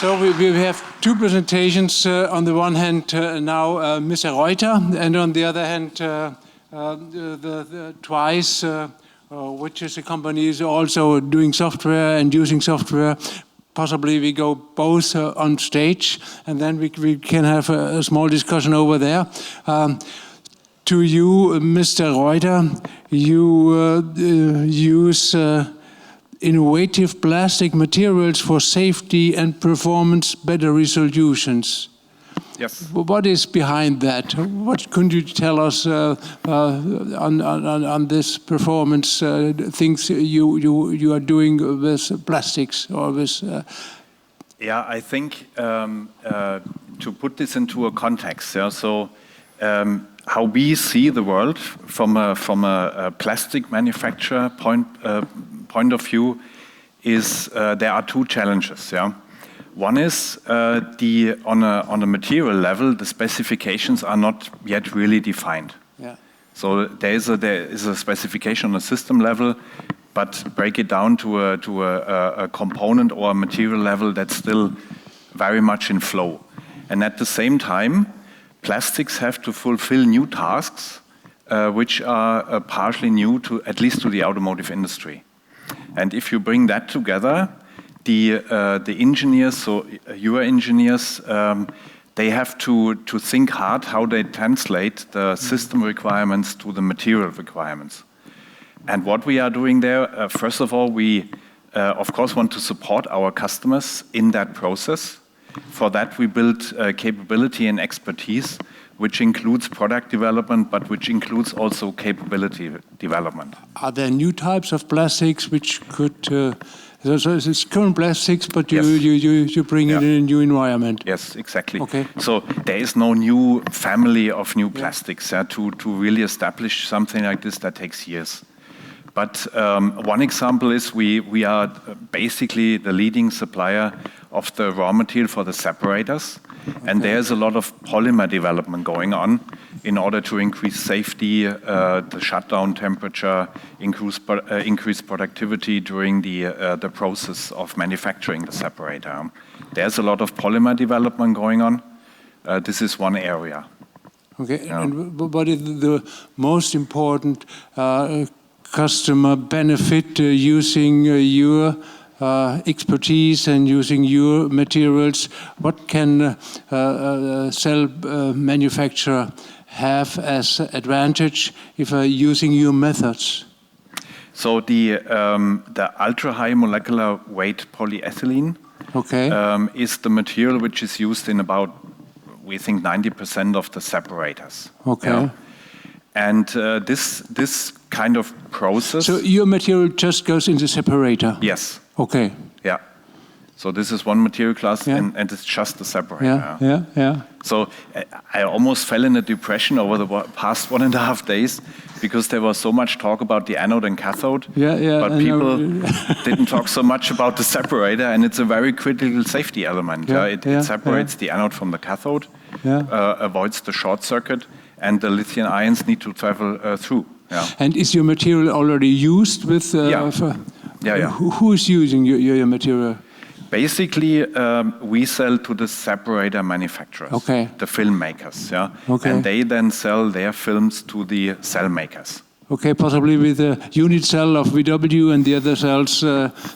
So we have two presentations. On the one hand, now Mr. Reuter, and on the other hand, the Twice, which is a company is also doing software and using software. Possibly we go both on stage, and then we can have a small discussion over there. To you, Mr. Reuter, you use innovative plastic materials for safety and performance battery solutions. Yes. What is behind that? What could you tell us on this performance things you are doing with plastics or with? Yeah, I think to put this into a context. Yeah, so how we see the world from a plastic manufacturer point of view is there are two challenges. Yeah. One is on a material level, the specifications are not yet really defined. Yeah. So there is a specification on a system level, but break it down to a component or a material level that's still very much in flow. And at the same time, plastics have to fulfill new tasks, which are partially new to at least to the automotive industry. And if you bring that together, the engineers, so your engineers, they have to think hard how they translate the system requirements to the material requirements. And what we are doing there, first of all, we of course want to support our customers in that process. For that, we build capability and expertise, which includes product development, but which includes also capability development. Are there new types of plastics which could? So it's current plastics, but you bring it in a new environment. Yes, exactly. Okay. So there is no new family of new plastics. To really establish something like this, that takes years. But one example is we are basically the leading supplier of the raw material for the separators. Okay. And there's a lot of polymer development going on in order to increase safety, the shutdown temperature, increase productivity during the process of manufacturing the separator. There's a lot of polymer development going on. This is one area. Okay, and what is the most important customer benefit using your expertise and using your materials? What can cell manufacturer have as advantage if using your methods? So the ultra-high molecular weight polyethylene is the material which is used in about, we think, 90% of the separators. Okay. Yeah? And this kind of process... So your material just goes in the separator? Yes. Okay. Yeah. So this is one material class, and it's just the separator. Yeah. So I almost fell in a depression over the past 1.5 days because there was so much talk about the anode and cathode. But people didn't talk so much about the separator, and it's a very critical safety element. It separates the anode from the cathode, avoids the short circuit, and the lithium ions need to travel through. Yeah. And is your material already used with? Who is using your material? Basically, we sell to the separator manufacturers, the film makers, and they then sell their films to the cell makers. Okay, possibly with a unit cell of VW and the other cells,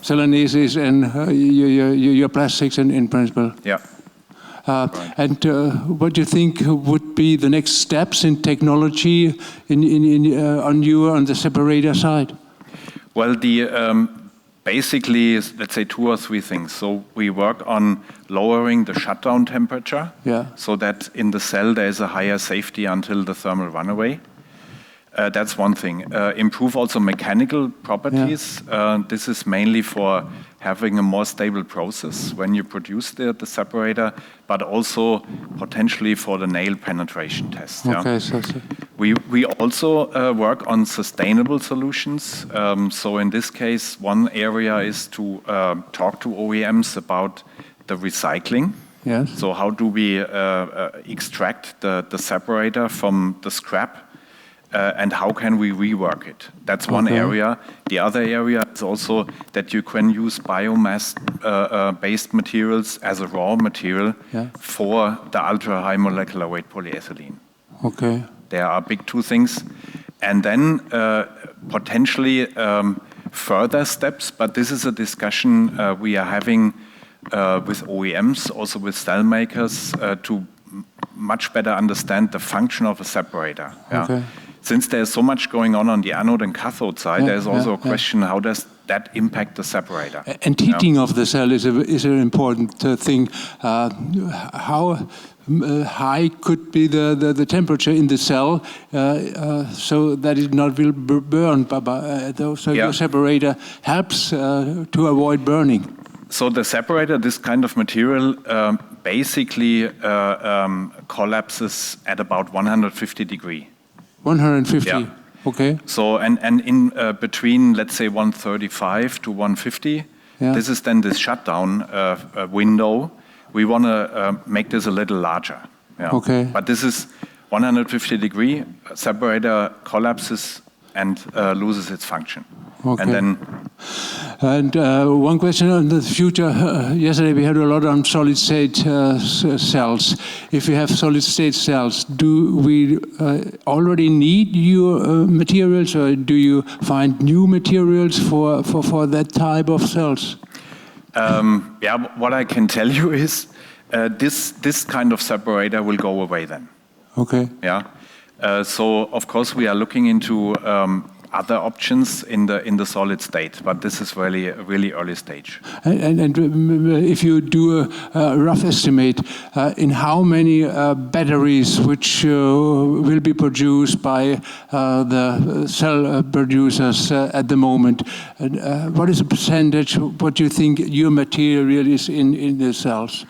Celanese and your plastics in principle. Yeah. Right. And what do you think would be the next steps in technology on the separator side? Well, basically, let's say 2 or 3 things. So we work on lowering the shutdown temperature, so that in the cell there is a higher safety until the thermal runaway. That's one thing. Improve also mechanical properties. This is mainly for having a more stable process when you produce the separator, but also potentially for the nail penetration test. Okay, We also work on sustainable solutions. So in this case, one area is to talk to OEMs about the recycling. Yes. So how do we extract the separator from the scrap and how can we rework it? That's one area. The other area is also that you can use biomass-based materials as a raw material for the ultra-high molecular weight polyethylene. Okay. There are big two things. And then potentially further steps, but this is a discussion we are having with OEMs, also with cell makers, to much better understand the function of a separator. Okay. Since there's so much going on the anode and cathode side, there's also a question, how does that impact the separator? And heating of the cell is an important thing. How high could be the temperature in the cell so that it not will burn? So your separator helps to avoid burning. So the separator, this kind of material, basically collapses at about 150 degrees. 150. Yeah. Okay. So and in between, let's say 135 to 150, this is then this shutdown window. We want to make this a little larger. Yeah. Okay. But this is 150 degree, separator collapses and loses its function. Okay. And then. And one question on the future. Yesterday we had a lot on solid-state cells. If we have solid-state cells, do we already need your materials, or do you find new materials for that type of cells? What I can tell you is this kind of separator will go away then. Okay. Yeah. So of course we are looking into other options in the solid state, but this is really early stage. And if you do a rough estimate, in how many batteries which will be produced by the cell producers at the moment, what is the percentage, what do you think your material is in the cells?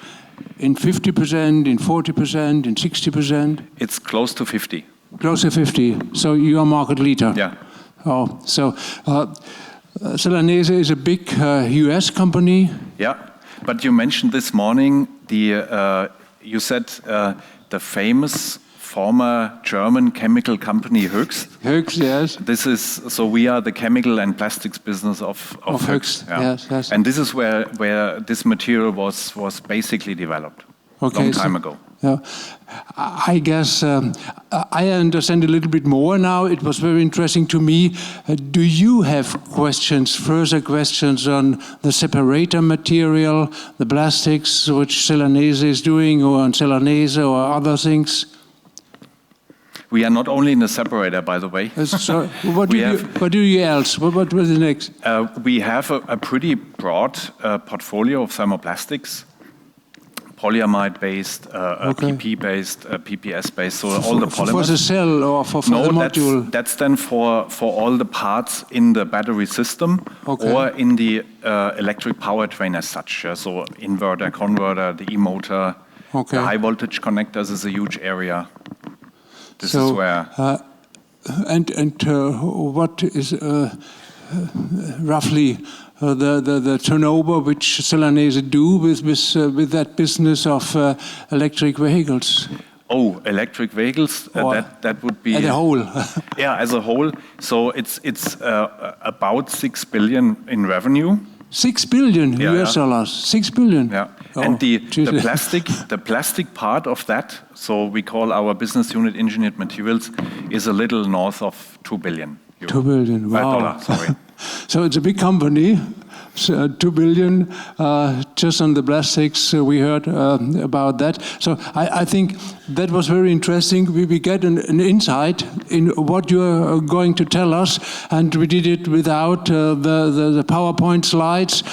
In 50%, in 40%, in 60%? It's close to 50. Close to 50, so you are market leader. Yeah. Oh, so Celanese is a big US company. Yeah, but you mentioned this morning you said the famous former German chemical company Höchst. Höchst, yes. This is so we are the chemical and plastics business of Höchst. Yeah. Yes. And this is where this material was basically developed long time ago. Yeah. I guess I understand a little bit more now. It was very interesting to me. Do you have further questions on the separator material, the plastics which Celanese is doing, or on Celanese or other things? We are not only in the separator, by the way. So what do you else? What was the next? We have a pretty broad portfolio of thermoplastics. Polyamide-based, PP-based, PPS-based, so all the polymers. For the cell or for the module? No, that's then for all the parts in the battery system or in the electric powertrain as such. So inverter, converter, the e-motor, the high voltage connectors is a huge area. This is where... And what is roughly the turnover which Celanese do with that business of electric vehicles? Oh, electric vehicles, that would be... As a whole. Yeah, as a whole. So it's about 6 billion in revenue. 6 billion US dollars. 6 billion. Yeah. And the plastic part of that, so we call our business unit engineered materials, is a little north of 2 billion. Euro. 2 billion. Wow. $5, sorry. So it's a big company. 2 billion just on the plastics. We heard about that. So I think that was very interesting. We get an insight in what you are going to tell us, and we did it without the PowerPoint slides.